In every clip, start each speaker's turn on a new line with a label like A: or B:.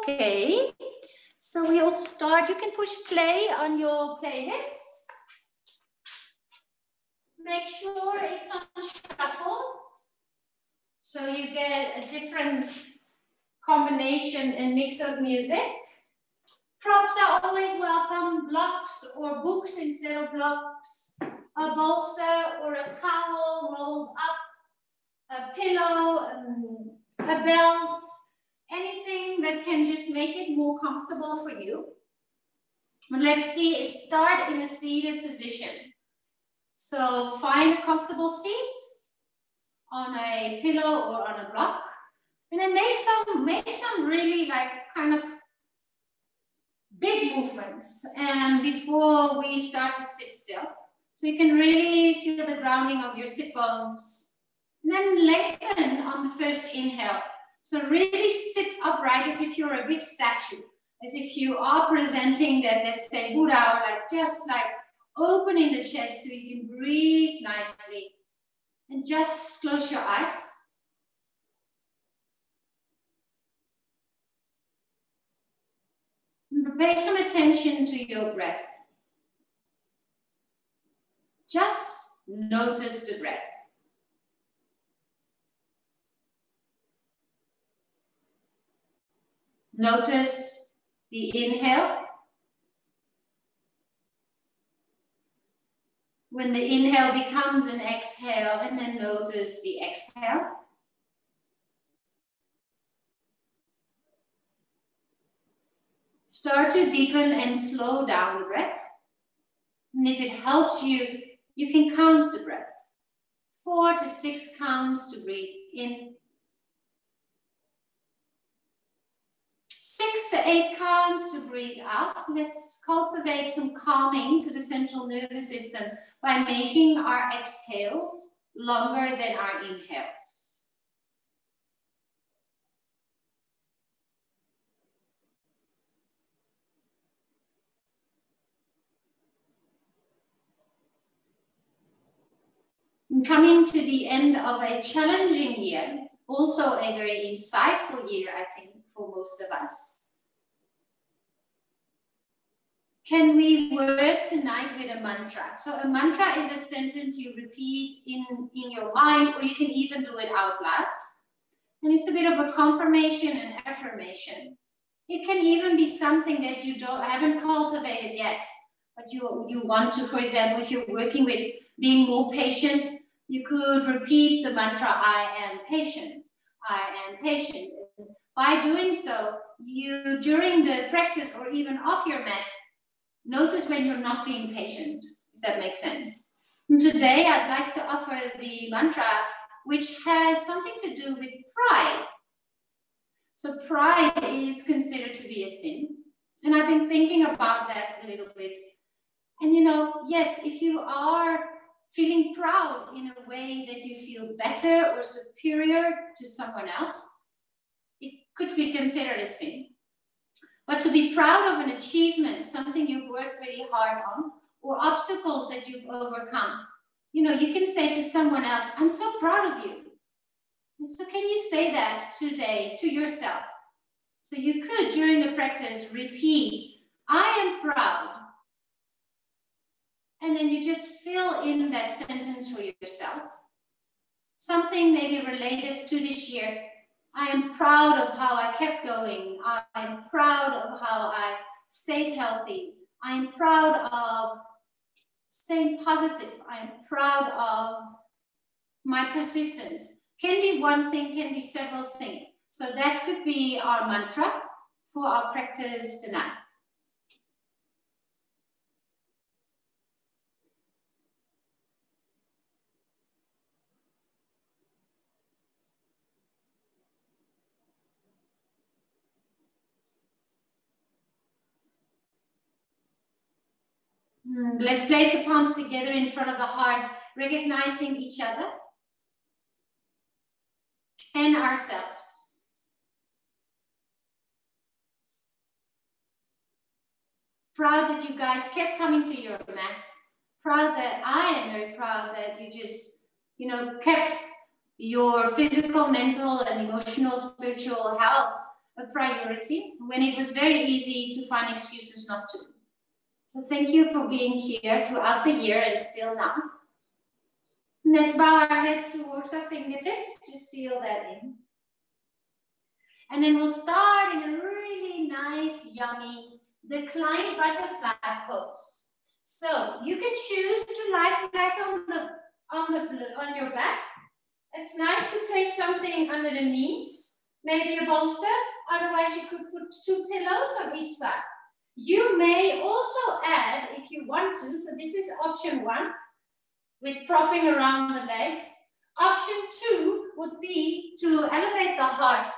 A: Okay, so we'll start. You can push play on your playlist. Make sure it's on shuffle, so you get a different combination and mix of music. Props are always welcome, blocks or books instead of blocks, a bolster or a towel rolled up, a pillow, a belt, anything that can just make it more comfortable for you. And let's start in a seated position. So find a comfortable seat on a pillow or on a block, and then make some really like kind of big movements. And before we start to sit still, so you can really feel the grounding of your sit bones. And then lengthen on the first inhale. So really sit upright as if you're a big statue, as if you are presenting that, let's say, Buddha, or like just like opening the chest so you can breathe nicely. And just close your eyes. And pay some attention to your breath. Just notice the breath. Notice the inhale. When the inhale becomes an exhale, and then notice the exhale. Start to deepen and slow down the breath. And if it helps you, you can count the breath. 4 to 6 counts to breathe in. 6 to 8 counts to breathe out. Let's cultivate some calming to the central nervous system by making our exhales longer than our inhales. And coming to the end of a challenging year, also a very insightful year, I think, for most of us. Can we work tonight with a mantra? So a mantra is a sentence you repeat in your mind, or you can even do it out loud. And it's a bit of a confirmation and affirmation. It can even be something that you haven't cultivated yet, but you want to. For example, if you're working with being more patient, you could repeat the mantra, I am patient, I am patient. By doing so, you, during the practice or even off your mat, notice when you're not being patient, if that makes sense. And today, I'd like to offer the mantra, which has something to do with pride. So pride is considered to be a sin. And I've been thinking about that a little bit. And you know, yes, if you are feeling proud in a way that you feel better or superior to someone else, it could be considered a sin. But to be proud of an achievement, something you've worked really hard on, or obstacles that you've overcome, you know, you can say to someone else, I'm so proud of you. And so can you say that today to yourself? So you could, during the practice, repeat, I am proud. And then you just fill in that sentence for yourself. Something maybe related to this year. I am proud of how I kept going. I am proud of how I stayed healthy. I am proud of staying positive. I am proud of my persistence. Can be one thing, can be several things. So that could be our mantra for our practice tonight. Let's place the palms together in front of the heart, recognizing each other and ourselves. Proud that you guys kept coming to your mat. Proud that I am very proud that you just, you know, kept your physical, mental, and emotional, spiritual health a priority when it was very easy to find excuses not to. So thank you for being here throughout the year and still now. Let's bow our heads towards our fingertips to seal that in. And then we'll start in a really nice, yummy, reclined butterfly pose. So you can choose to lie flat on your back. It's nice to place something under the knees, maybe a bolster. Otherwise, you could put 2 pillows on each side. You may also add, if you want to, so this is option 1, with propping around the legs. Option 2 would be to elevate the heart.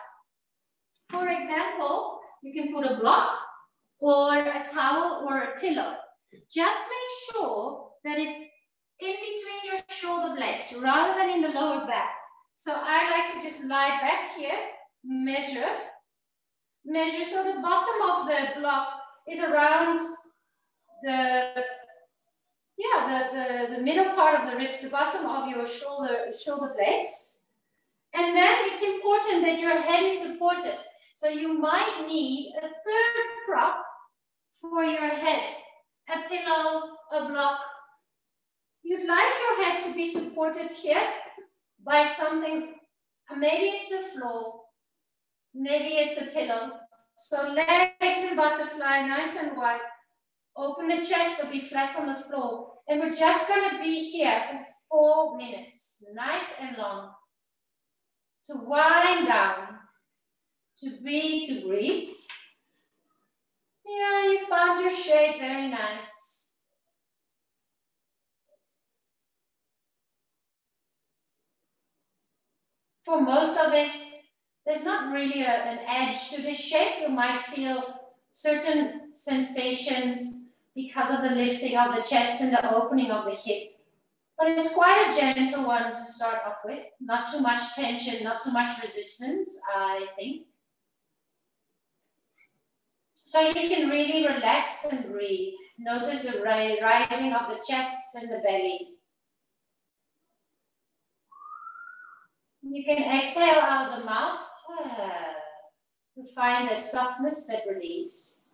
A: For example, you can put a block or a towel or a pillow. Just make sure that it's in between your shoulder blades rather than in the lower back. So I like to just lie back here, measure so the bottom of the block is around the middle part of the ribs, the bottom of your shoulder blades. And then it's important that your head is supported. So you might need a 3rd prop for your head, a pillow, a block. You'd like your head to be supported here by something, maybe it's the floor, maybe it's a pillow. So legs in butterfly, nice and wide. Open the chest to be flat on the floor. And we're just going to be here for 4 minutes, nice and long. To wind down, to breathe. Yeah, you found your shape, very nice. For most of us, there's not really an edge to this shape. You might feel certain sensations because of the lifting of the chest and the opening of the hip. But it's quite a gentle one to start off with. Not too much tension, not too much resistance, I think. So you can really relax and breathe. Notice the rising of the chest and the belly. You can exhale out of the mouth to find that softness, that release.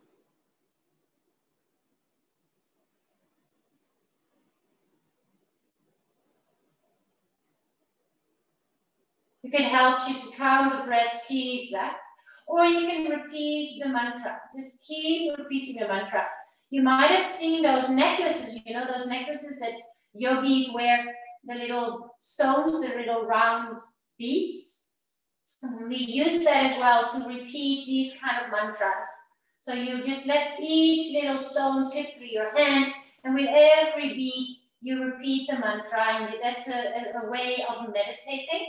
A: You can help you to count the breaths, keep that. Or you can repeat the mantra. Just keep repeating the mantra. You might have seen those necklaces, you know, those necklaces that yogis wear, the little stones, the little round beads. We use that as well to repeat these kind of mantras. So you just let each little stone slip through your hand, and with every beat, you repeat the mantra, and that's a way of meditating.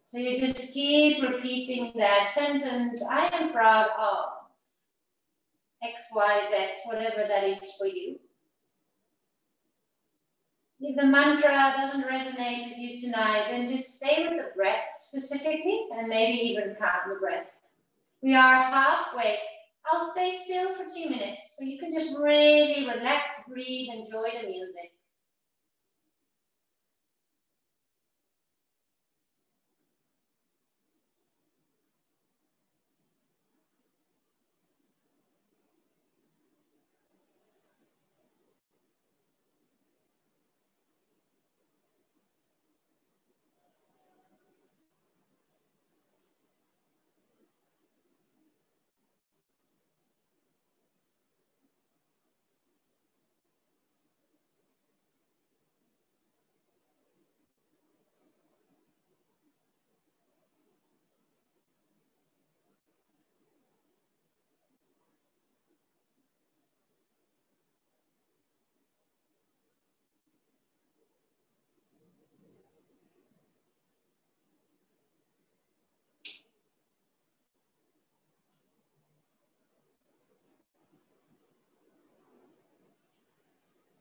A: So you just keep repeating that sentence. I am proud of X, Y, Z, whatever that is for you. If the mantra doesn't resonate with you tonight, then just stay with the breath specifically and maybe even count the breath. We are halfway. I'll stay still for 2 minutes so you can just really relax, breathe, enjoy the music.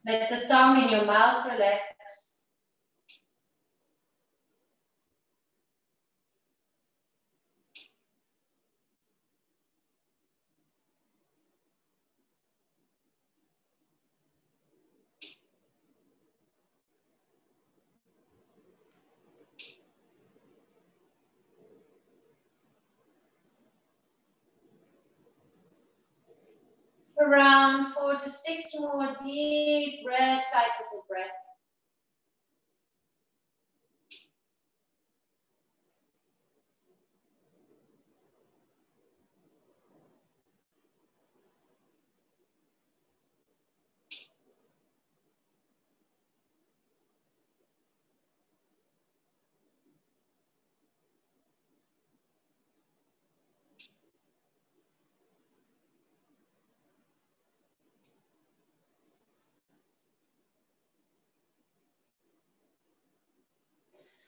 A: Let the tongue in your mouth relax. around 4 to 6 more deep breath cycles of breath.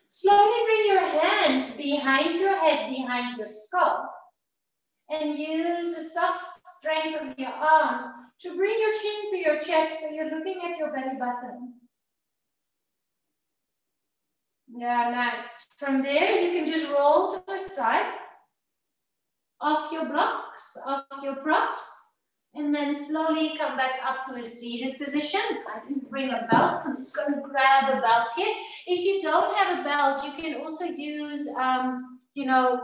A: Slowly bring your hands behind your head, behind your skull, and use the soft strength of your arms to bring your chin to your chest so you're looking at your belly button. Yeah, nice. From there, you can just roll to the side, off your blocks, off your props, and then slowly come back up to a seated position. I didn't bring a belt, so I'm just going to grab a belt here. If you don't have a belt, you can also use, you know,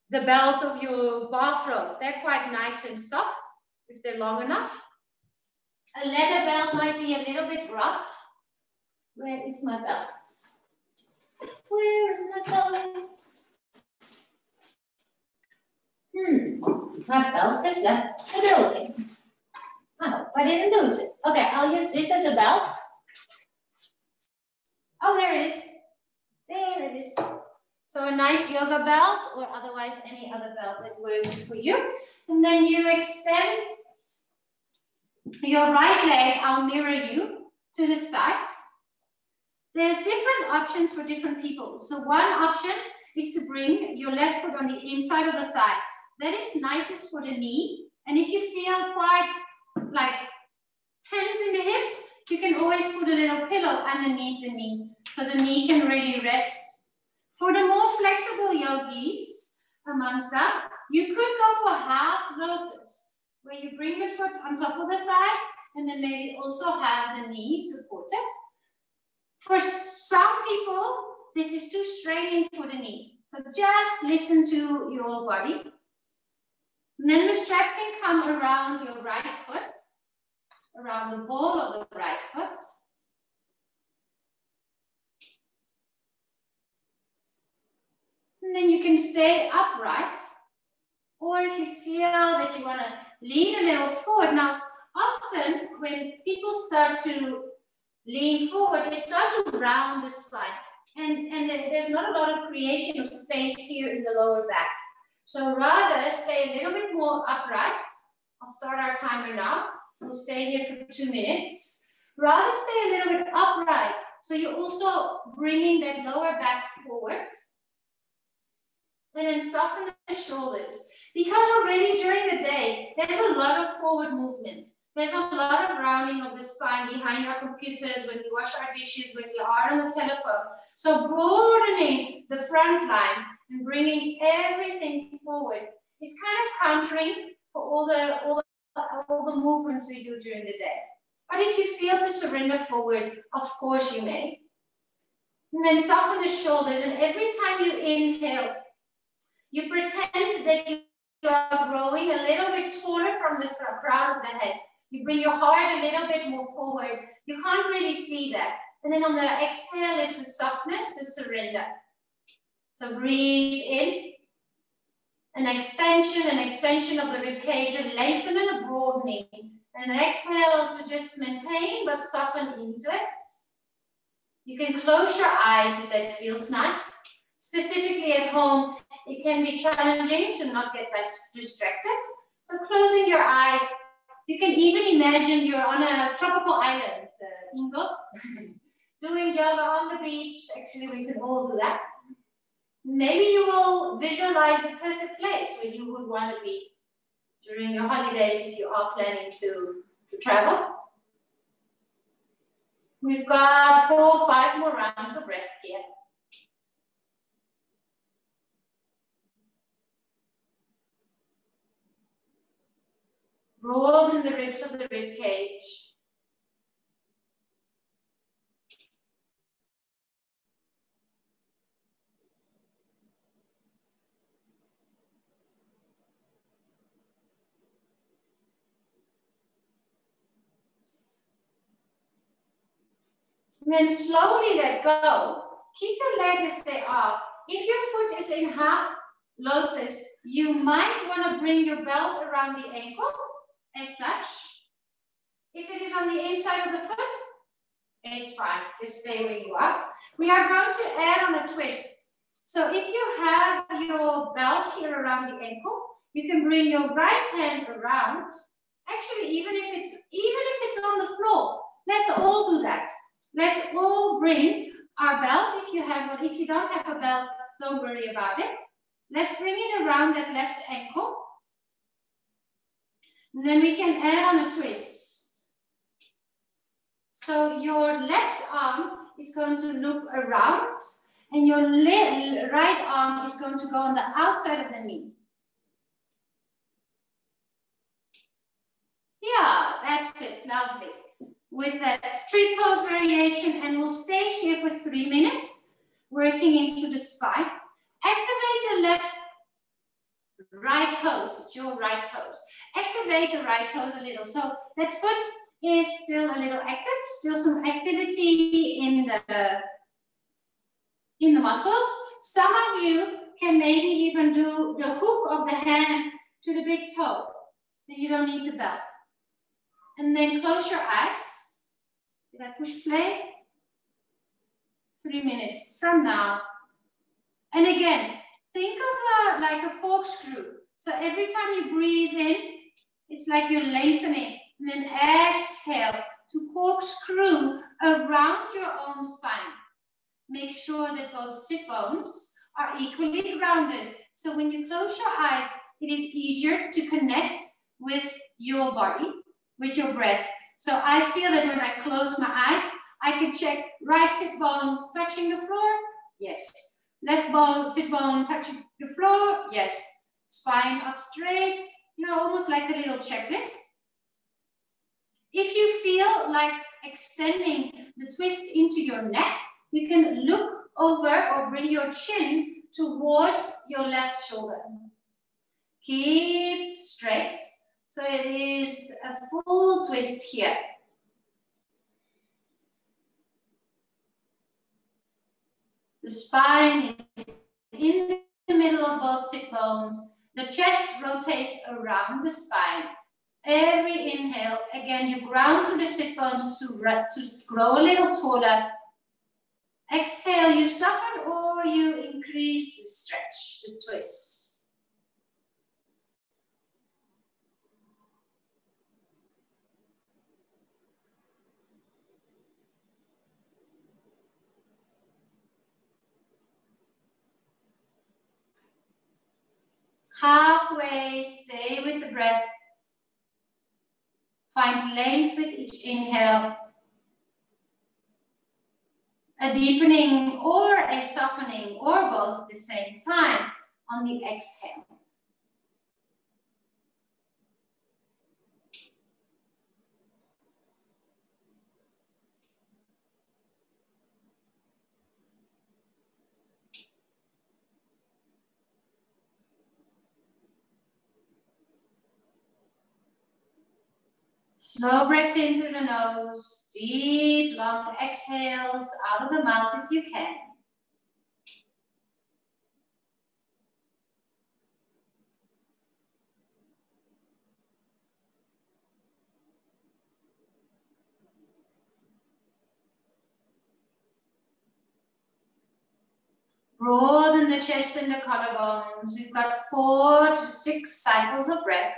A: the belt of your bathrobe. They're quite nice and soft if they're long enough. A leather belt might be a little bit rough. Where is my belt? Where is my belt? My belt has left the building. I hope I didn't lose it. Okay, I'll use this as a belt. Oh, there it is. There it is. So a nice yoga belt or otherwise any other belt that works for you. And then you extend your right leg, I'll mirror you, to the sides. There's different options for different people. So one option is to bring your left foot on the inside of the thigh. That is nicest for the knee. And if you feel quite like tense in the hips, you can always put a little pillow underneath the knee. So the knee can really rest. For the more flexible yogis amongst us, you could go for half lotus, where you bring the foot on top of the thigh and then maybe also have the knee supported. For some people, this is too straining for the knee. So just listen to your body. And then the strap can come around your right foot, around the ball of the right foot. And then you can stay upright. Or if you feel that you want to lean a little forward. Now, often when people start to lean forward, they start to round the spine. And there's not a lot of creation of space here in the lower back. So rather stay a little bit more upright. I'll start our timer now. We'll stay here for 2 minutes. Rather stay a little bit upright. So you're also bringing that lower back forward. And then soften the shoulders. Because already during the day, there's a lot of forward movement. There's a lot of rounding of the spine behind our computers, when we wash our dishes, when we are on the telephone. So broadening the front line and bringing everything forward is kind of countering for all the movements we do during the day. But if you feel to surrender forward, of course you may. And then soften the shoulders, and every time you inhale, you pretend that you are growing a little bit taller from the crown of the head. You bring your heart a little bit more forward. You can't really see that. And then on the exhale, it's a softness, a surrender. So breathe in. An expansion of the rib cage, a lengthening and a broadening. And exhale to just maintain but soften into it. You can close your eyes if that feels nice. Specifically at home, it can be challenging to not get distracted. So closing your eyes, you can even imagine you're on a tropical island, Ingo, doing yoga on the beach. Actually, we can all do that. Maybe you will visualize the perfect place where you would want to be during your holidays if you are planning to travel. We've got 4 or 5 more rounds of breath here. Broaden the ribs of the rib cage. And then slowly let go. Keep your leg as they are. If your foot is in half lotus, you might want to bring your belt around the ankle as such. If it is on the inside of the foot, it's fine. Just stay where you are. We are going to add on a twist. So if you have your belt here around the ankle, you can bring your right hand around. Actually, even if it's on the floor, let's all do that. Let's all bring our belt. If you have one, if you don't have a belt, don't worry about it. Let's bring it around that left ankle. And then we can add on a twist. So your left arm is going to loop around, and your right arm is going to go on the outside of the knee. Yeah, that's it, lovely. With that tree pose variation, and we'll stay here for 3 minutes, working into the spine. Activate the left, right toes, it's your right toes. Activate the right toes a little. So that foot is still a little active, still some activity in the muscles. Some of you can maybe even do the hook of the hand to the big toe. Then you don't need the belt. And then close your eyes. Did I push play? 3 minutes from now. And again, think of like a corkscrew. So every time you breathe in, it's like you're lengthening. And then exhale to corkscrew around your own spine. Make sure that both sit bones are equally grounded. So when you close your eyes, it is easier to connect with your body, with your breath. So I feel that when I close my eyes, I can check right sit bone touching the floor. Yes. Left bone, sit bone touching the floor. Yes. Spine up straight. You know, almost like a little checklist. If you feel like extending the twist into your neck, you can look over or bring your chin towards your left shoulder. Keep straight. So it is a full twist here. The spine is in the middle of both sit bones. The chest rotates around the spine. Every inhale, again, you ground through the sit bones to grow a little taller. Exhale, you soften or you increase the stretch, the twist. Halfway, stay with the breath. Find length with each inhale. A deepening or a softening or both at the same time on the exhale. Slow breaths in through the nose, deep, long exhales out of the mouth if you can. Broaden the chest and the collarbones. We've got 4 to 6 cycles of breath.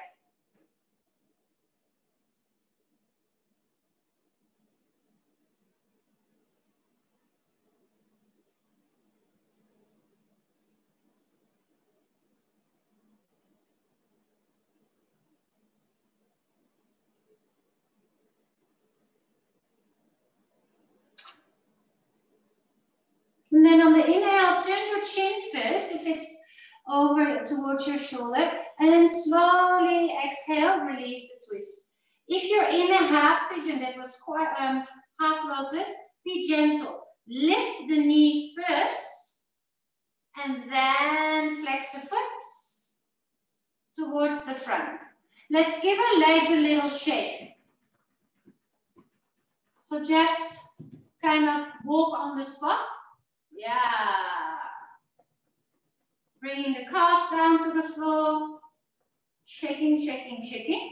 A: And then on the inhale, turn your chin first, if it's over towards your shoulder, and then slowly exhale, release the twist. If you're in a half pigeon that was quite half lotus, be gentle. Lift the knee first, and then flex the foot towards the front. Let's give our legs a little shake. So just kind of walk on the spot. Yeah. Bringing the calves down to the floor. Shaking, shaking, shaking.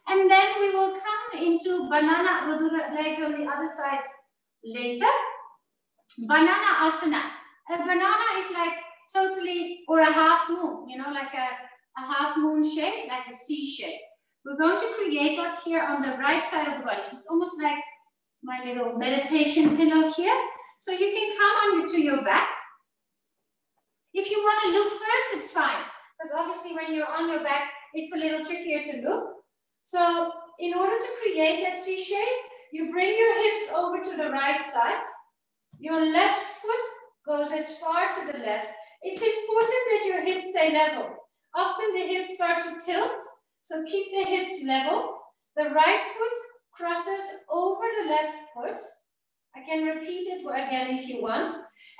A: And then we will come into banana. We'll do the legs on the other side later. Banana asana. A banana is like totally, or a half moon, you know, like a half moon shape, like a C shape. We're going to create that here on the right side of the body. So it's almost like my little meditation pillow here. So you can come to your back. If you want to look first, it's fine. Because obviously when you're on your back, it's a little trickier to look. So in order to create that C shape, you bring your hips over to the right side. Your left foot goes as far to the left. It's important that your hips stay level. Often the hips start to tilt, so keep the hips level. The right foot crosses over the left foot. I can repeat it again if you want.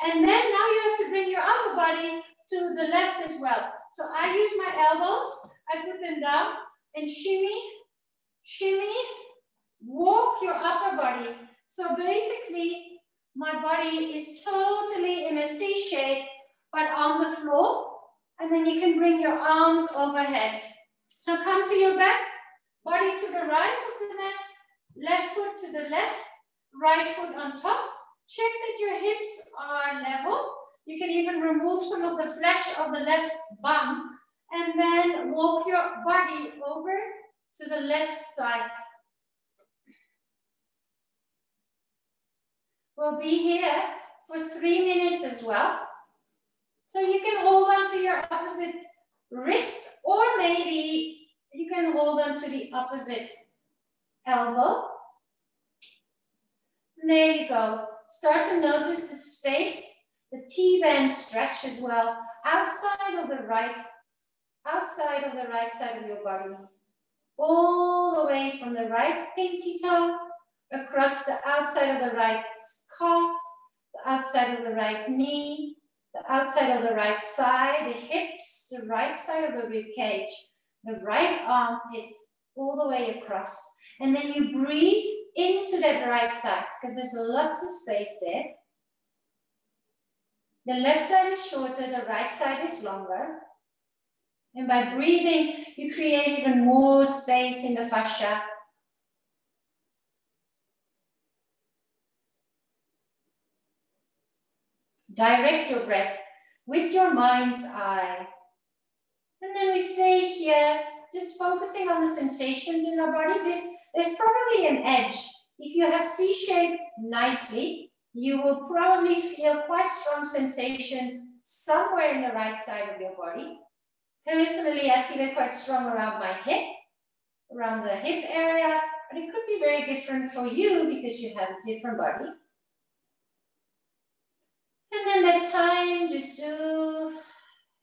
A: And then now you have to bring your upper body to the left as well. So I use my elbows, I put them down, and shimmy, shimmy, walk your upper body. So basically, my body is totally in a C shape, but on the floor. And then you can bring your arms overhead. So come to your back, body to the right of the mat, left foot to the left, right foot on top. Check that your hips are level. You can even remove some of the flesh of the left bum and then walk your body over to the left side. We'll be here for 3 minutes as well. So you can hold on to your opposite wrist, or maybe you can hold on to the opposite elbow. And there you go. Start to notice the space, the T-band stretch as well, outside of the right side of your body. All the way from the right pinky toe, across the outside of the right calf, the outside of the right knee, the outside of the right thigh, the hips, the right side of the rib cage, the right armpit, all the way across. And then you breathe into that right side, because there's lots of space there. The left side is shorter, the right side is longer. And by breathing, you create even more space in the fascia. Direct your breath with your mind's eye. And then we stay here, just focusing on the sensations in our body. There's probably an edge. If you have C-shaped nicely, you will probably feel quite strong sensations somewhere in the right side of your body. Personally, I feel it quite strong around my hip, around the hip area, but it could be very different for you because you have a different body. And then that time, just do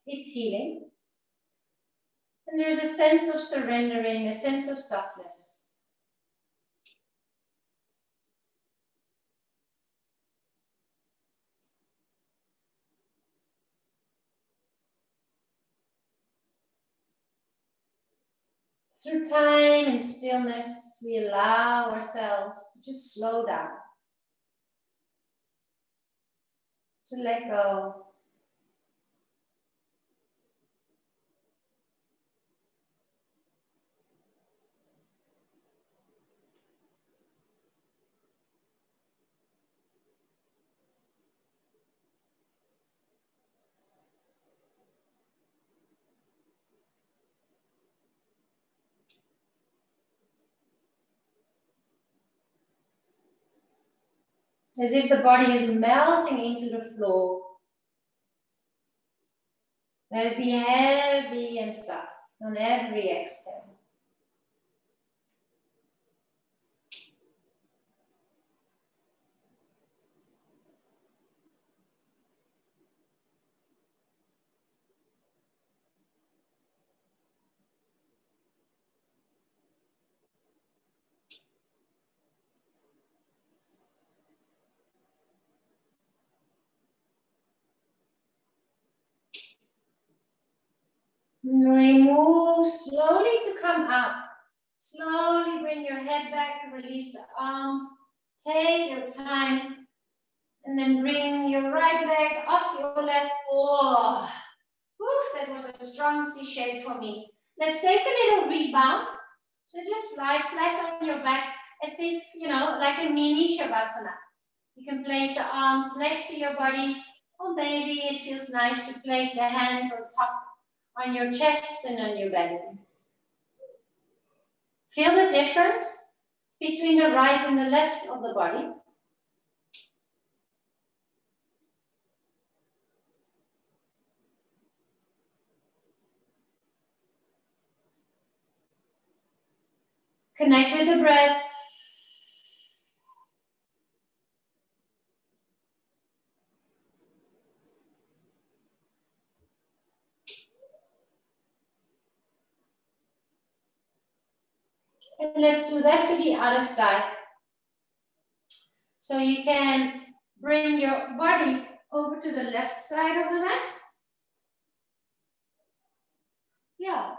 A: its healing. And there's a sense of surrendering, a sense of softness. Through time and stillness, we allow ourselves to just slow down, to let go. As if the body is melting into the floor. Let it be heavy and soft on every exhale. Remove slowly to come out. Slowly bring your head back, release the arms, Take your time. And then bring your right leg off your left. Oh, woof, that was a strong C shape for me. Let's take a little rebound. So just lie flat on your back as if, you know, like a mini Shavasana. You can place the arms next to your body, or maybe it feels nice to place the hands on top, on your chest and on your belly. Feel the difference between the right and the left of the body. Connect with the breath. And let's do that to the other side. So you can bring your body over to the left side of the mat. Yeah.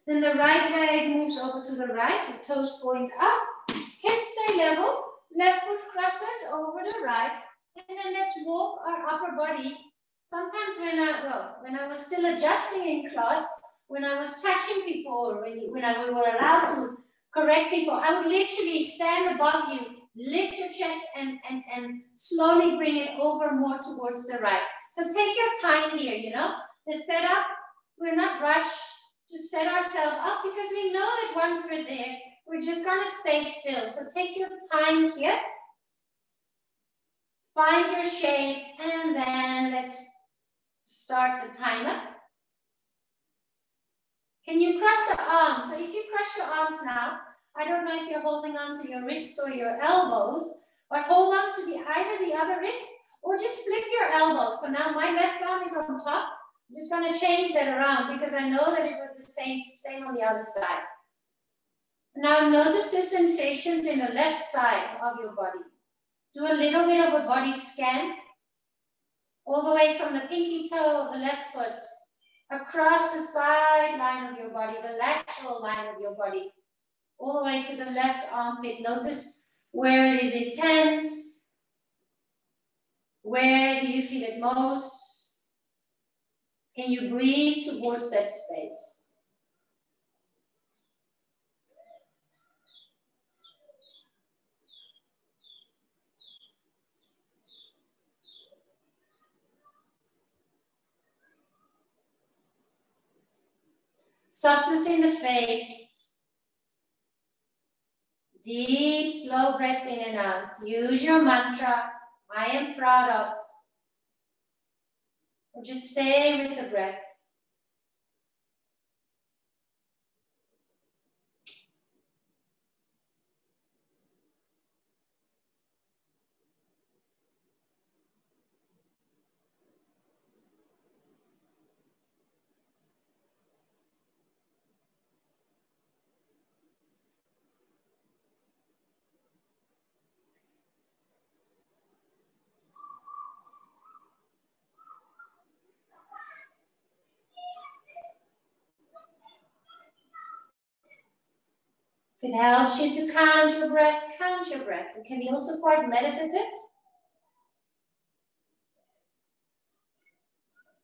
A: Then the right leg moves over to the right, the toes point up. Hips stay level, left foot crosses over the right. And then let's walk our upper body. Sometimes when I was still adjusting in class, when I was touching people, or when we were allowed to correct people, I would literally stand above you, lift your chest and slowly bring it over more towards the right. So take your time here, you know. The setup, we're not rushed to set ourselves up because we know that once we're there, we're just gonna stay still. So take your time here. Find your shape and then let's start the timer. Can you cross the arms? So if you cross your arms now, I don't know if you're holding on to your wrists or your elbows, but hold on to either the other wrist or just flip your elbows. So now my left arm is on top. I'm just going to change that around because I know that it was the same on the other side. Now notice the sensations in the left side of your body. Do a little bit of a body scan, all the way from the pinky toe of the left foot, across the side line of your body, the lateral line of your body, all the way to the left armpit. Notice where is it tense? Where do you feel it most? Can you breathe towards that space? Softness in the face. Deep, slow breaths in and out. Use your mantra, I am proud of. Or just stay with the breath. If it helps you to count your breath, count your breath. It can be also quite meditative.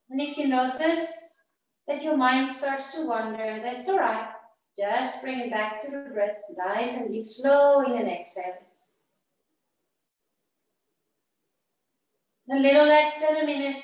A: And if you notice that your mind starts to wander, that's all right. Just bring it back to the breath, nice and deep, slow in and exhales. A little less than a minute.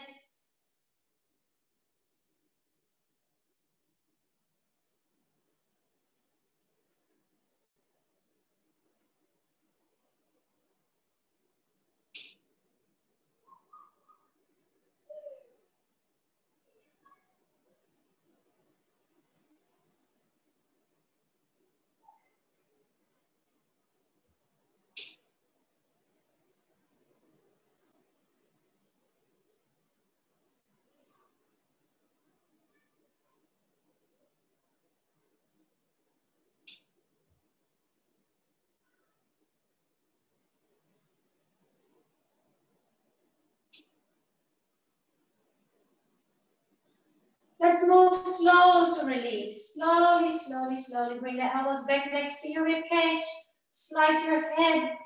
A: Let's move slow to release. Slowly, slowly, slowly. Bring the elbows back next to your rib cage. Slide your head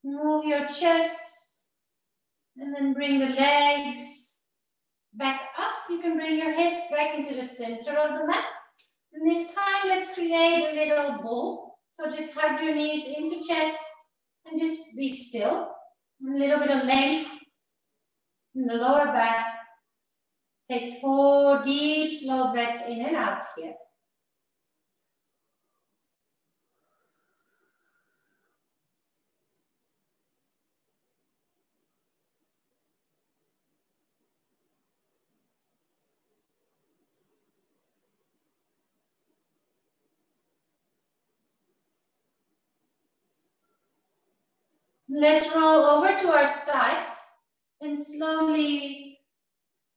A: Move your chest and then bring the legs back up. You can bring your hips back into the center of the mat. And this time, let's create a little ball. So just hug your knees into chest and just be still. A little bit of length in the lower back. Take 4 deep, slow breaths in and out here. Let's roll over to our sides and slowly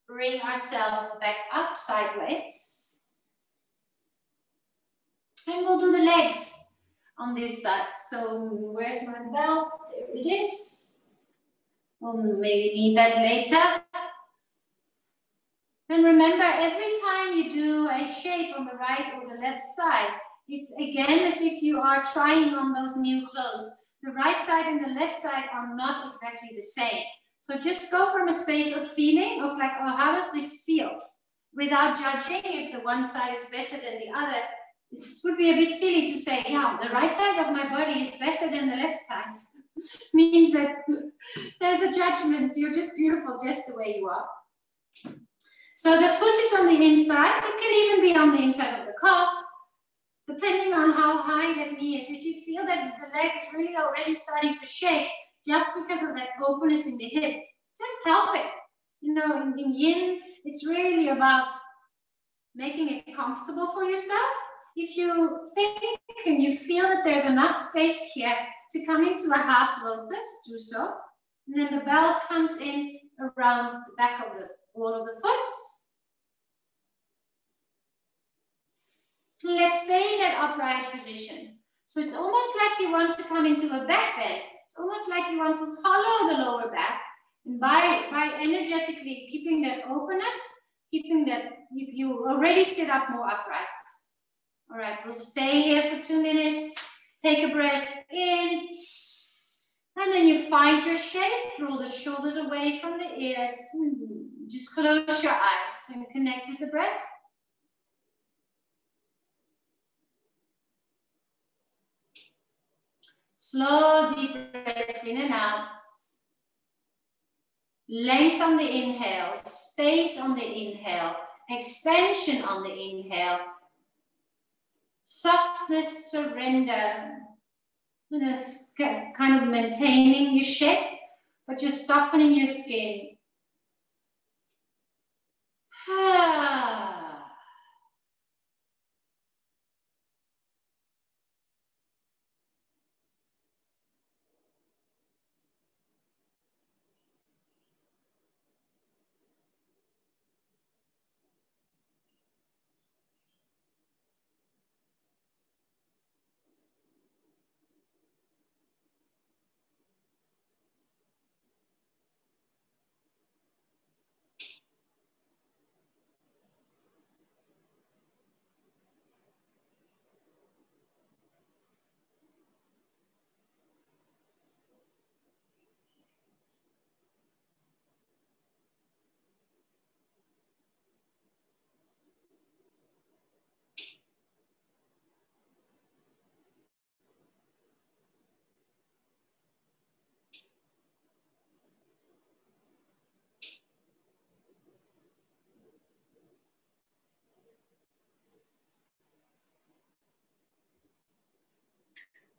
A: bring ourselves back up sideways. And we'll do the legs on this side. So where's my belt? There it is. We'll maybe need that later. And remember, every time you do a shape on the right or the left side, it's again as if you are trying on those new clothes. The right side and the left side are not exactly the same. So just go from a space of feeling, of like, oh, how does this feel? Without judging if the one side is better than the other. It would be a bit silly to say, yeah, the right side of my body is better than the left side. Means that there's a judgment. You're just beautiful just the way you are. So the foot is on the inside. It can even be on the inside of the calf, depending on how high that knee is. If you feel that the leg is really already starting to shake, just because of that openness in the hip, just help it. You know, in yin, it's really about making it comfortable for yourself. If you think and you feel that there's enough space here to come into a half lotus, do so. And then the belt comes in around the back of all of the foot. Let's stay in that upright position. So it's almost like you want to come into a back bend. It's almost like you want to hollow the lower back. And by energetically keeping that openness, keeping that, you already sit up more upright. All right, we'll stay here for 2 minutes. Take a breath in. And then you find your shape. Draw the shoulders away from the ears. Just close your eyes and connect with the breath. Slow, deep breaths in and out. Length on the inhale, space on the inhale, expansion on the inhale. Softness, surrender. You know, kind of maintaining your shape, but just softening your skin.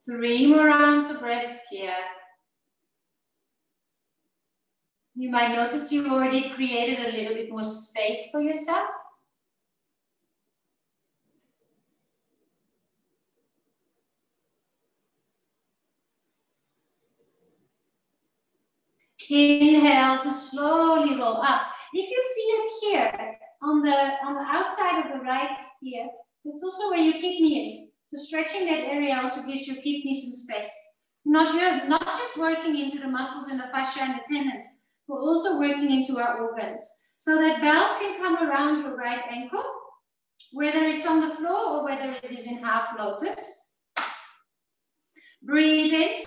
A: Three more rounds of breath here. You might notice you already created a little bit more space for yourself. Inhale to slowly roll up. If you feel it here, on the outside of the right here, that's also where your kidney is. So stretching that area also gives your kidney some space. Not just working into the muscles and the fascia and the tendons, but also working into our organs. So that belt can come around your right ankle, whether it's on the floor or whether it is in half lotus. Breathe in,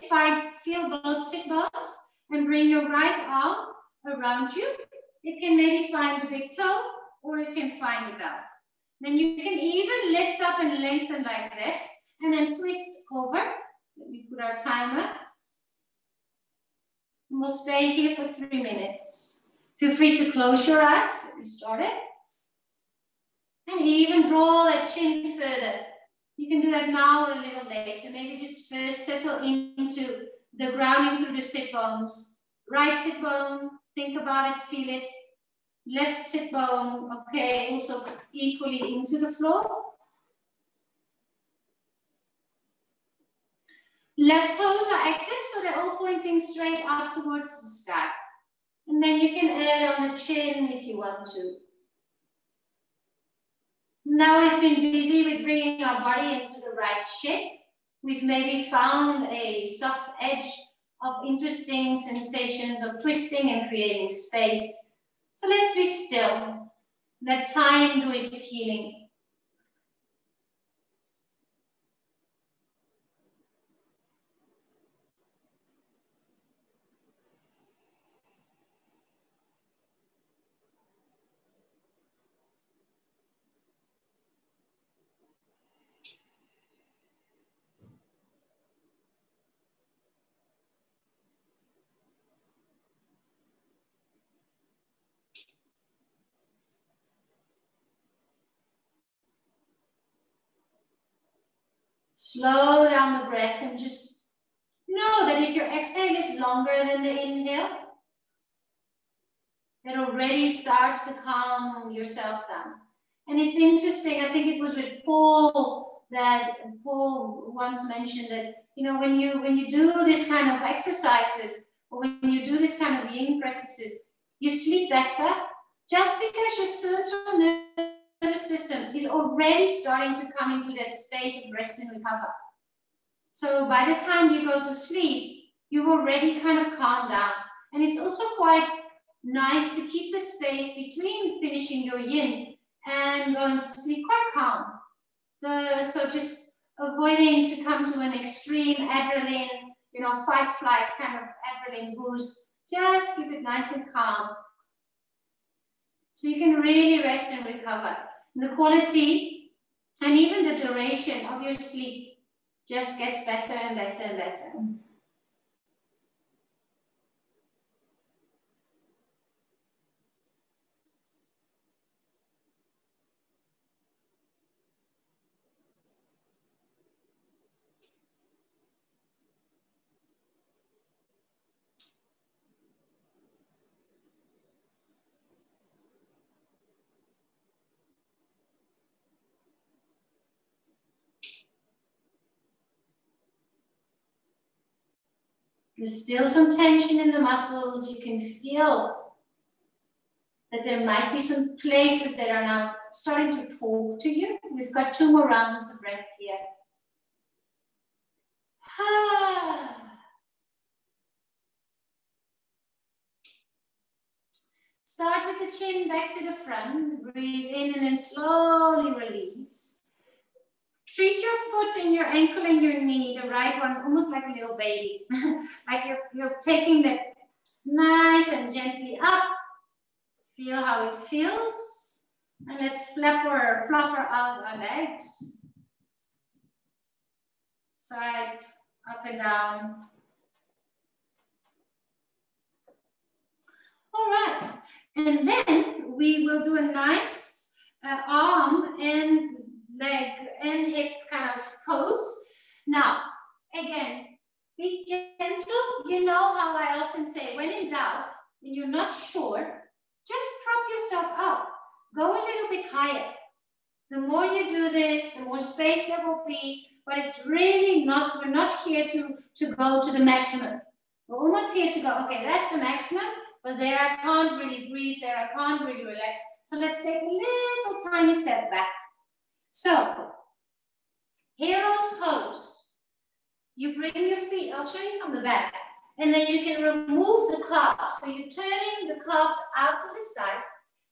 A: feel both sit bones, and bring your right arm around you. It can maybe find the big toe, or it can find the belt. Then you can even lift up and lengthen like this, and then twist over. Let me put our timer. And we'll stay here for 3 minutes. Feel free to close your eyes. Let me start it. And even draw that chin further. You can do that now or a little later. Maybe just first settle into the grounding through the sit bones. Right sit bone, think about it, feel it. Left sit bone, okay, also equally into the floor. Left toes are active, so they're all pointing straight up towards the sky. And then you can add on the chin if you want to. Now we've been busy with bringing our body into the right shape. We've maybe found a soft edge of interesting sensations of twisting and creating space. So let's be still. Let time do its healing. Slow down the breath and just know that if your exhale is longer than the inhale, that already starts to calm yourself down. And it's interesting, I think it was with Paul that Paul once mentioned that, you know, when you do this kind of exercises, or when you do this kind of yin practices, you sleep better just because your central nervous system is already starting to come into that space of rest and recover. So by the time you go to sleep, you've already kind of calmed down. And it's also quite nice to keep the space between finishing your yin and going to sleep quite calm. So just avoiding to come to an extreme adrenaline, you know, fight, flight kind of adrenaline boost. Just keep it nice and calm. So you can really rest and recover. And the quality and even the duration of your sleep just gets better and better and better. There's still some tension in the muscles. You can feel that there might be some places that are now starting to talk to you. We've got 2 more rounds of breath here. Start with the chin back to the front. Breathe in and then slowly release. Treat your foot and your ankle and your knee, the right one, almost like a little baby. Like you're taking that nice and gently up. Feel how it feels. And let's flapper out our legs. Side, up and down. All right. And then we will do a nice arm and leg and hip kind of pose. Now, again, be gentle. You know how I often say, when in doubt, when you're not sure, just prop yourself up. Go a little bit higher. The more you do this, the more space there will be, but it's really not, we're not here to go to the maximum. We're almost here to go, okay, that's the maximum, but there I can't really breathe, there I can't really relax. So let's take a little tiny step back. So, hero's pose. You bring your feet, I'll show you from the back, and then you can remove the calves. So you're turning the calves out to the side,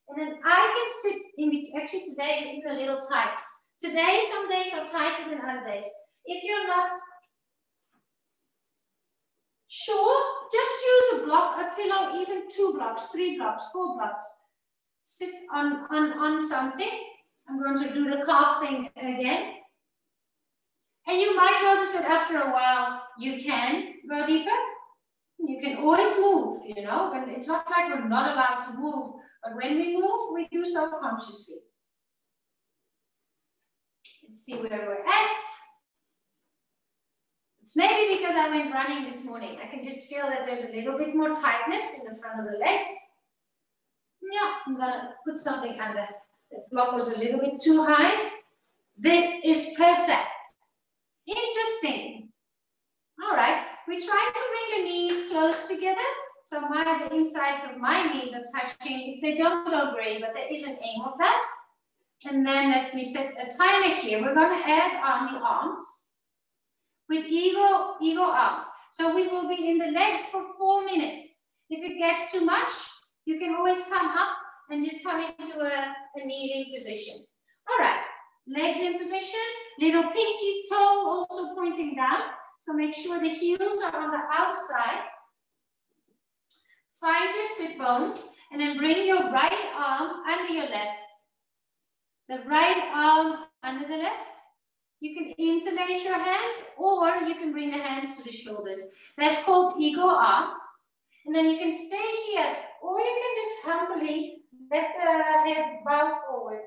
A: and then I can sit in between. Actually, today is even a little tight. Today, some days are tighter than other days. If you're not Sure, just use a block, a pillow, even 2 blocks, 3 blocks, 4 blocks. Sit on something. I'm going to do the calf thing again. And you might notice that after a while, you can go deeper. You can always move, you know, and it's not like we're not allowed to move, but when we move, we do so consciously. Let's see where we're at. It's maybe because I went running this morning. I can just feel that there's a little bit more tightness in the front of the legs. Yeah, I'm gonna put something under. The block was a little bit too high. This is perfect. Interesting. All right, we try to bring the knees close together. So the insides of my knees are touching. If they don't worry, but there is an aim of that. And then let me set a timer here. We're going to add on the arms with eagle arms. So we will be in the legs for 4 minutes. If it gets too much, you can always come up and just come into a kneeling position. All right, legs in position, little pinky toe also pointing down. So make sure the heels are on the outsides. Find your sit bones and then bring your right arm under your left. The right arm under the left. You can interlace your hands or you can bring the hands to the shoulders. That's called eagle arms. And then you can stay here or you can just humbly let the head bow forward.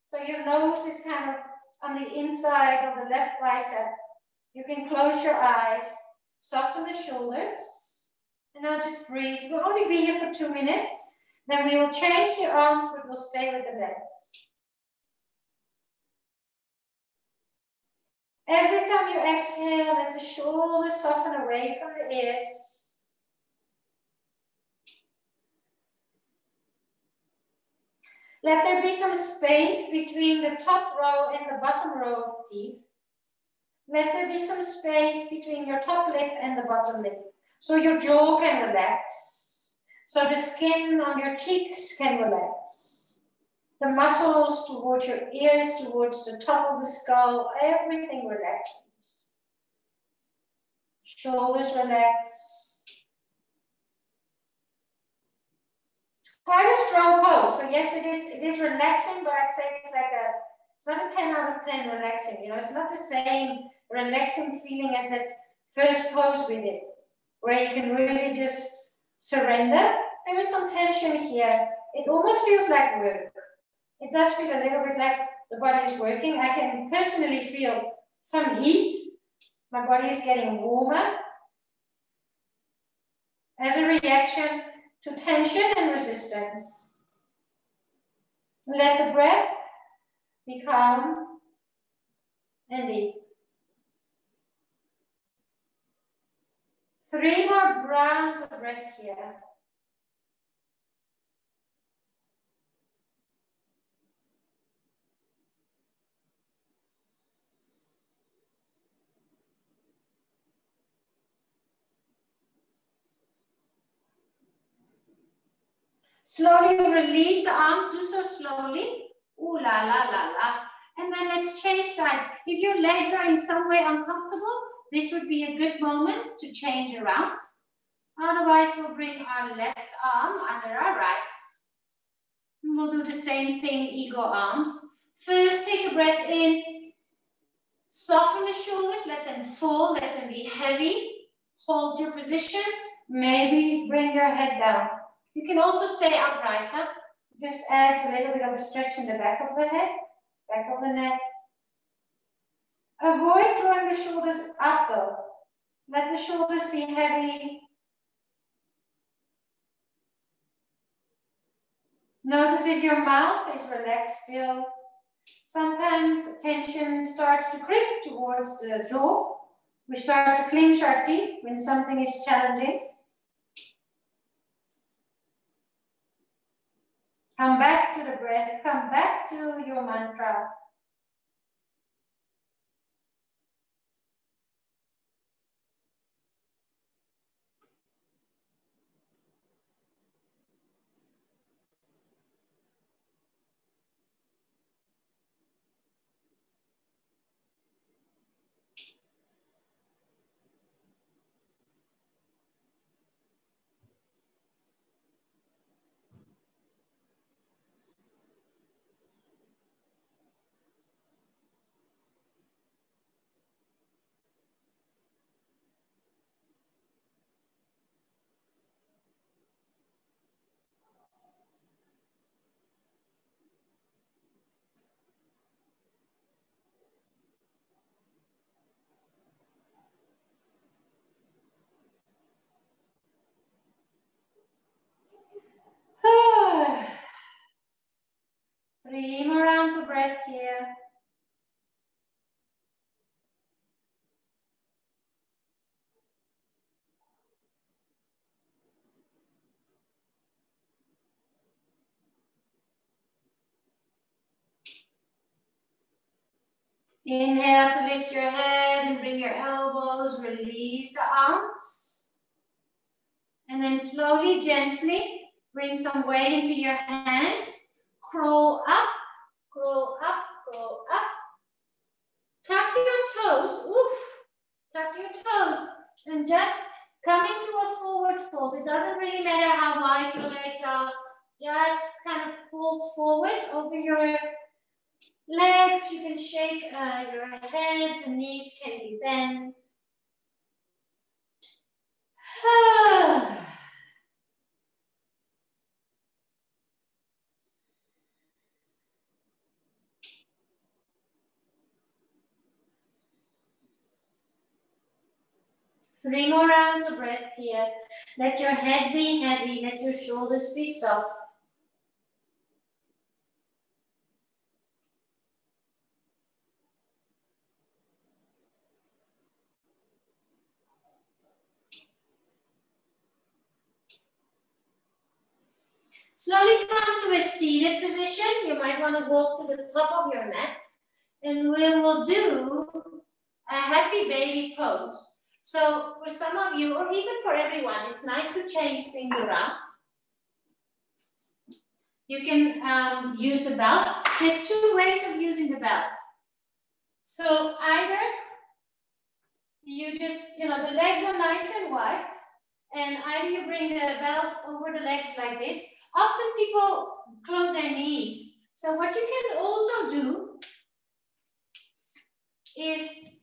A: So your nose is kind of on the inside of the left bicep. You can close your eyes, soften the shoulders, and now just breathe. We'll only be here for 2 minutes. Then we will change the arms, but we'll stay with the legs. Every time you exhale, let the shoulders soften away from the ears. Let there be some space between the top row and the bottom row of teeth. Let there be some space between your top lip and the bottom lip. So your jaw can relax. So the skin on your cheeks can relax. The muscles towards your ears, towards the top of the skull, everything relaxes. Shoulders relax. It's quite a strong pose. So yes, it is relaxing, but I'd say it's not a 10 out of 10 relaxing. You know, it's not the same relaxing feeling as that first pose we did, where you can really just surrender. There is some tension here. It almost feels like work. It does feel a little bit like the body is working. I can personally feel some heat. My body is getting warmer as a reaction to tension and resistance. Let the breath be calm and deep. 3 more rounds of breath here. Slowly release the arms, do so slowly. Ooh la la la la. And then let's change side. If your legs are in some way uncomfortable, this would be a good moment to change around. Otherwise, we'll bring our left arm under our right. And we'll do the same thing, eagle arms. First, take a breath in. Soften the shoulders, let them fall, let them be heavy. Hold your position. Maybe bring your head down. You can also stay upright. Huh? Just adds a little bit of a stretch in the back of the head, back of the neck. Avoid drawing the shoulders up though. Let the shoulders be heavy. Notice if your mouth is relaxed still. Sometimes tension starts to creep towards the jaw. We start to clench our teeth when something is challenging. Come back to the breath, come back to your mantra. 3 more rounds of breath here. Inhale to lift your head and bring your elbows, release the arms. And then slowly, gently, bring some weight into your hands. Crawl up, crawl up, crawl up. Tuck your toes, oof. Tuck your toes. And just come into a forward fold. It doesn't really matter how wide your legs are. Just kind of fold forward over your legs. You can shake your head. The knees can be bent. 3 more rounds of breath here. Let your head be heavy. Let your shoulders be soft. Slowly come to a seated position. You might want to walk to the top of your mat. And we will do a happy baby pose. So for some of you, or even for everyone, it's nice to change things around. You can use the belt. There's 2 ways of using the belt. So either you just, the legs are nice and wide, and either you bring the belt over the legs like this. Often people close their knees. So what you can also do is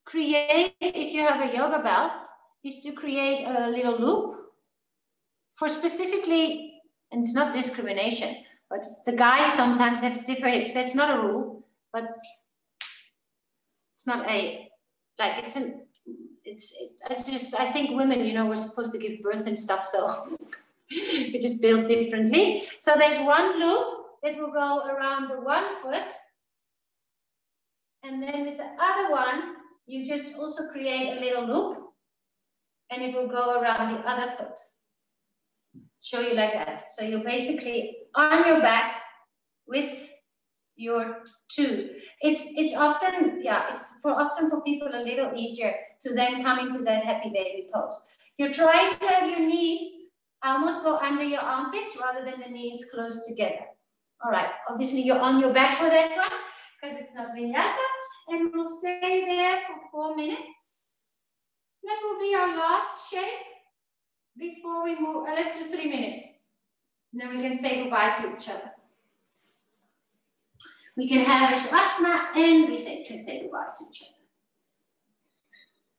A: create, if you have a yoga belt, is to create a little loop for specifically, and it's not discrimination, but the guys sometimes have stiffer hips. That's not a rule, but it's not a, like it's just, I think women, we're supposed to give birth and stuff, so we just build differently. So there's one loop that will go around the one foot, and then with the other one, you just also create a little loop, and it will go around the other foot. Show you like that. So you're basically on your back with your 2. It's often, it's often for people a little easier to then come into that happy baby pose. You're trying to have your knees almost go under your armpits rather than the knees close together. All right, obviously you're on your back for that one because it's not vinyasa. And we'll stay there for 4 minutes. That will be our last shape before we move. Let's do 3 minutes. Then we can say goodbye to each other. We can have a Shavasana and we can say goodbye to each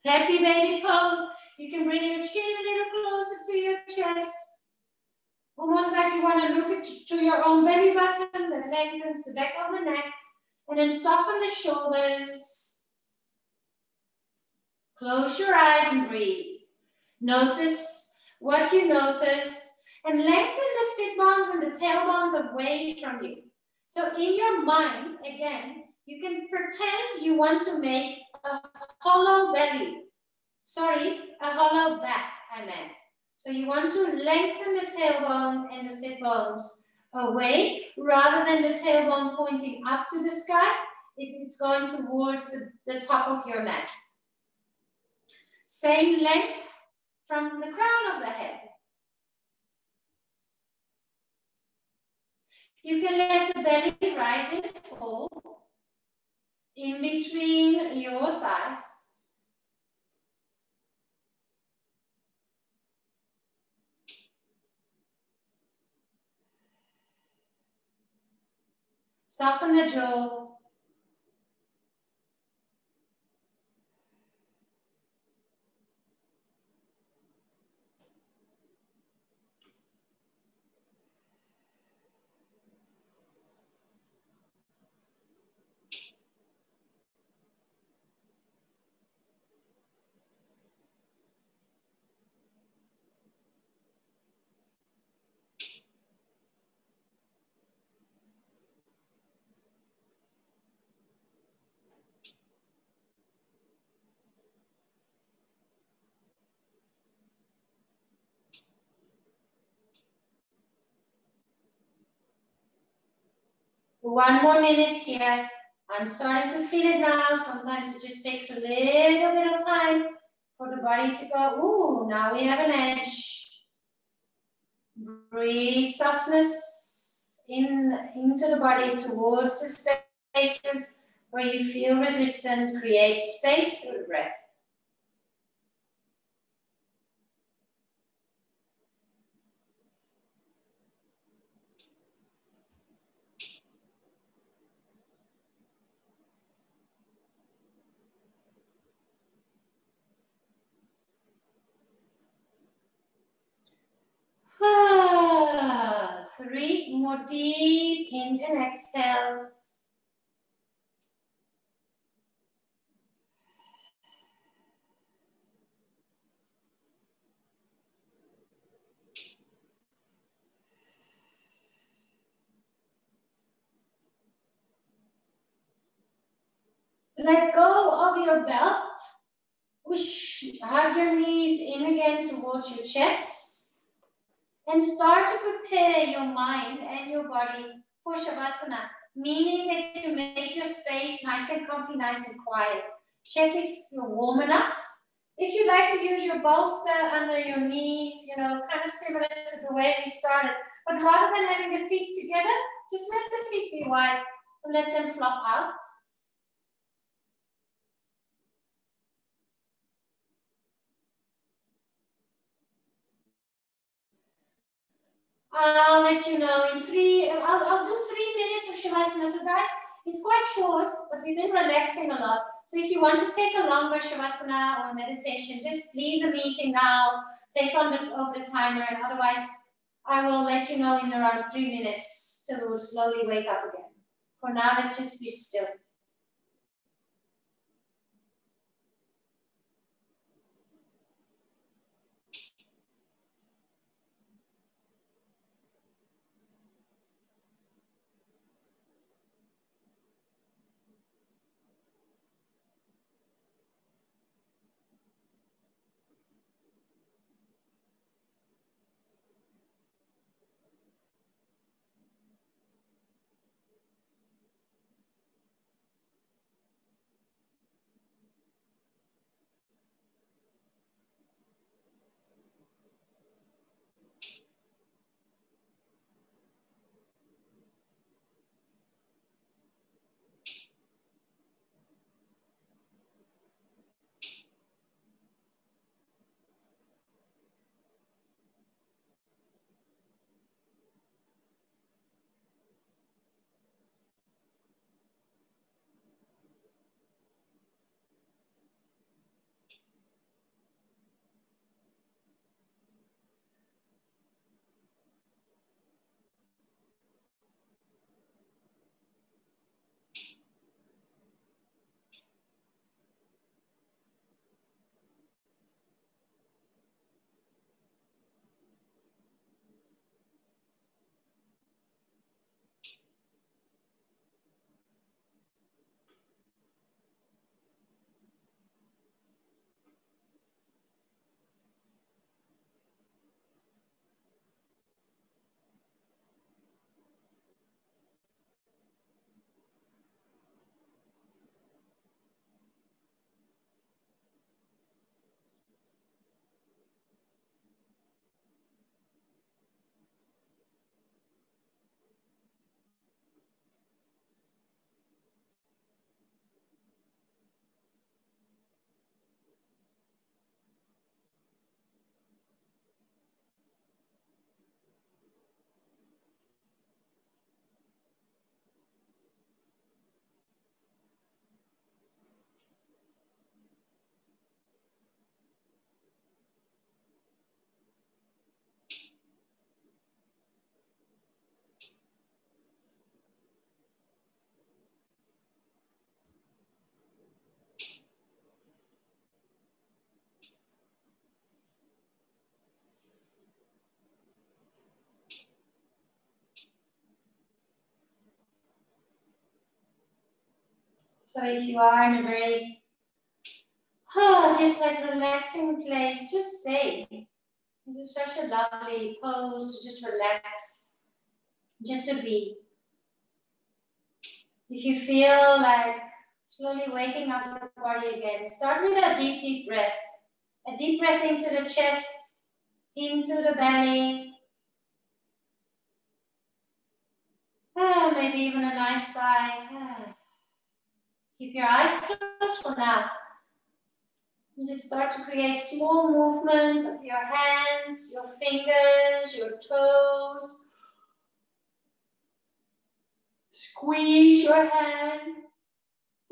A: other. Happy baby pose. You can bring your chin a little closer to your chest. Almost like you want to look to your own belly button that lengthens the back of the neck. And then soften the shoulders. Close your eyes and breathe. Notice what you notice. And lengthen the sit bones and the tailbones away from you. So in your mind, again, you can pretend you want to make a hollow belly. Sorry, a hollow back, I meant. So you want to lengthen the tailbone and the sit bones away, rather than the tailbone pointing up to the sky, it's going towards the top of your mat. Same length from the crown of the head. You can let the belly rise and fall in between your thighs. Soften the jaw. 1 more minute here. I'm starting to feel it now. Sometimes it just takes a little bit of time for the body to go, ooh, now we have an edge. Breathe softness into the body towards the spaces where you feel resistant. Create space through the breath. Ah, 3 more deep in and exhales. Let go of your belt. Whoosh, hug your knees in again towards your chest. And start to prepare your mind and your body for Shavasana, meaning that you make your space nice and comfy, nice and quiet. Check if you're warm enough. If you like to use your bolster under your knees, kind of similar to the way we started, but rather than having the feet together, just let the feet be wide and let them flop out. I'll let you know in I'll do 3 minutes of Shavasana. So guys, it's quite short, but we've been relaxing a lot. So if you want to take a longer Shavasana or meditation, just leave the meeting now, take on over the timer, and otherwise I will let you know in around 3 minutes to slowly wake up again. For now, let's just be still. So if you are in a very, just like relaxing place, just stay. This is such a lovely pose to just relax, just to be. If you feel like slowly waking up the body again, start with a deep, deep breath. A deep breath into the chest, into the belly. Maybe even a nice sigh. Keep your eyes closed for now. And just start to create small movements of your hands, your fingers, your toes. Squeeze your hands.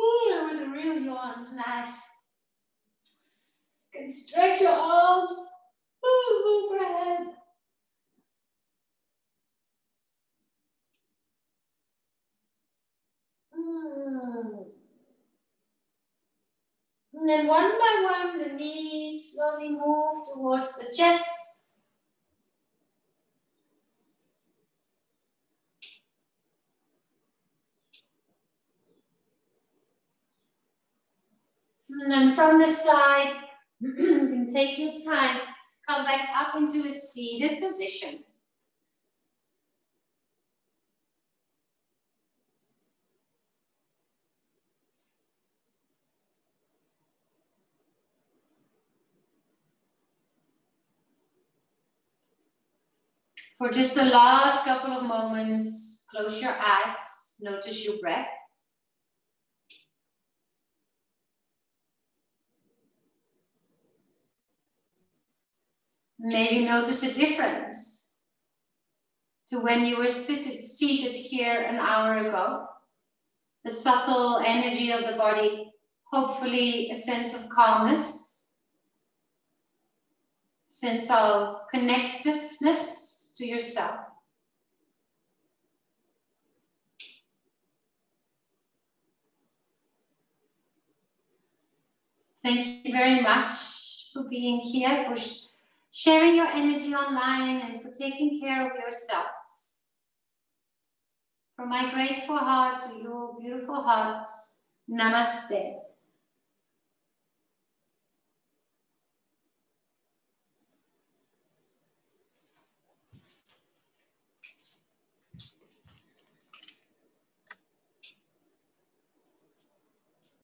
A: Ooh, that was a real yawn. Nice. You can stretch your arms. Ooh, overhead. And then one by one, the knees slowly move towards the chest. And then from the side, you can take your time, come back up into a seated position. For just the last couple of moments, close your eyes, notice your breath. Maybe notice a difference to when you were seated here an hour ago. The subtle energy of the body, hopefully a sense of calmness, sense of connectiveness to yourself. Thank you very much for being here, for sharing your energy online, and for taking care of yourselves. From my grateful heart to your beautiful hearts, namaste.